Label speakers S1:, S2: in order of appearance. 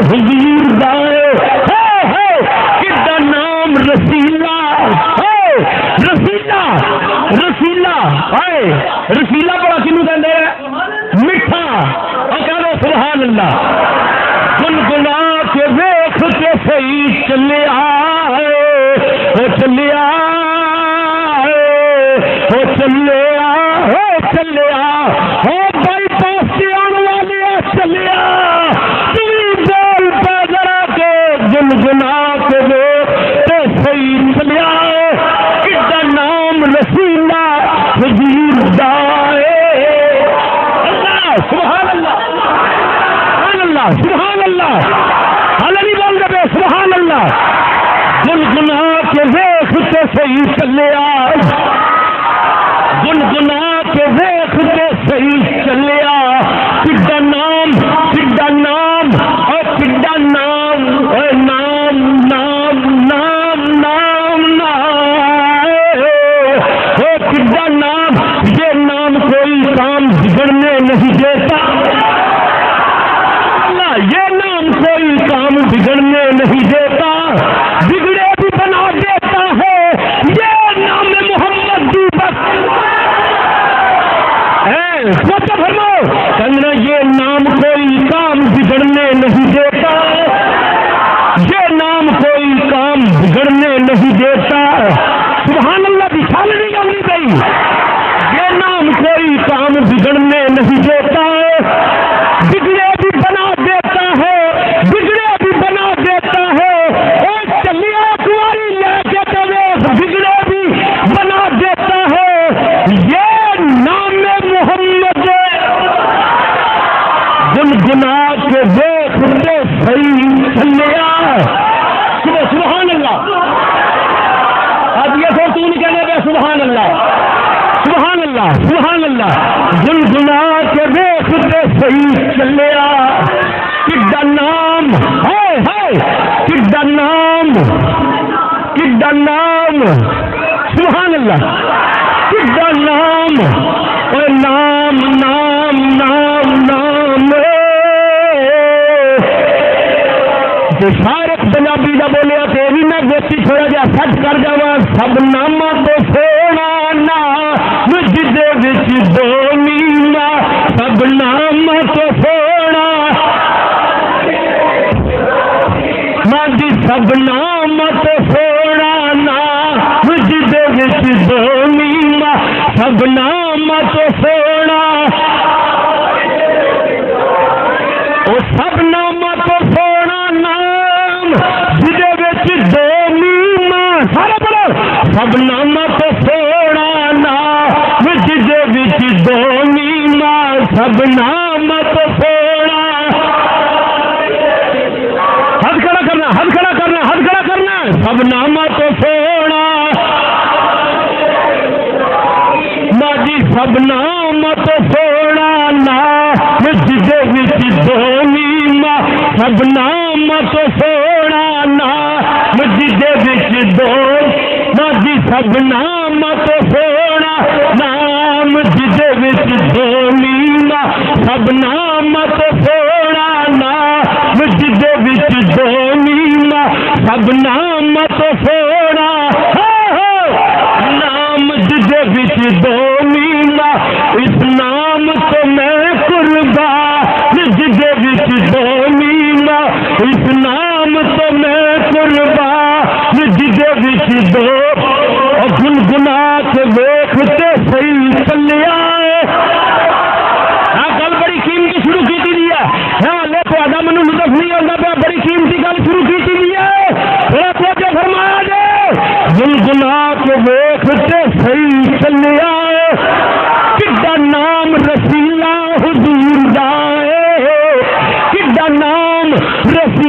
S1: حضور دا کڈا نام رسیلا رسیلا رسیلا رسیلا بڑا کنو کہندے میٹھا کہو سبحان اللہ گنگنا کے ویکھ کے صحیح چلیا چلیا چلیا چلیا بائی پاس سے آنے والے چلیا بول پہ ذرا کے گنگنا کے ویکھ صحیح چلیا کڈا نام رسیلا حضور دا اللہ سبحان اللہ سبحان اللہ سبحان اللہ حال نہیں بول رہے سبحان اللہ گنگنا کے ویکھ تے صحیح چلیا گنگنا کے ویکھ تے صحیح چلیا کڈا نام کڈا نام اور کڈا نام نام نام نام نام نام کڈا نام یہ نام کوئی کام بگڑنے نہیں دیتا یہ نام کوئی کام بگڑنے نہیں دیتا بگڑے بھی بنا دیتا ہے یہ نام محمد دی بس کہنا یہ نام کوئی کام بگڑنے نہیں دیتا یہ نام کوئی کام بگڑنے نہیں دیتا سبحان اللہ کی خال نہیں کرنی گئی یہ نام کوئی کام بگڑنے نہیں دیتا بگڑے بھی بنا دیتا ہے بگڑے بھی بنا دیتا ہے ایک چلیا کماری لے کے بگڑے بھی بنا دیتا ہے یہ نام محمد گنگنا کے دیکھتے صحیح چلیا سبحان اللہ اب یہ تو نہیں کہنے گا سبحان اللہ سبحان اللہ سبحان اللہ گنگنا کے دیکھتے صحیح چلیا کڈا نام کڈا نام کڈا نام سبحان اللہ کڈا نام اور نام نام نام نام شارک پنجابی کا بولیا تو بھی میں گوشتی تھوڑا جہا سچ کر جا سب نامہ تو سونا نام جدے وچ دو نیما سب نام تو سونا ماں سب نام تو سونا نام جدے وچ دو نیما سب نام تو سونا او سب نام تو سونا نام جدے وچ دو نیما سارا بولو سب نام تو سونا نام جدے وچ دو نیما سب نام تو سونا ہاتھ کھڑا کرنا ہاتھ کھڑا کرنا ہاتھ کھڑا کرنا سب نام تو سونا ماجی سب نام تو سونا نام جدے وچ دو نیما سب نام تو سونا نام جدے وچ دو ماجی سب نام تو سونا نام جدے وچ دو نیما سب نام تو سونا نام جدے وچ دو نیما سب نام تو سونا نام جدے وچ دو نیما اس نام تو میں قربان جدے وچ دو نیما اس نام تو میں قربان جدے وچ دو گنگنا کے ویکھتے صحیح چلیا گل بڑی قیمتی شروع کی تھی لے تو مجھے لطف نہیں آتا پیا بڑی قیمتی گل شروع کی تھی جو فرمایا جائے گنگنا کے ویکھتے صحیح چلیا کڈا نام رسیلا حضور دا کڈا نام رسیلا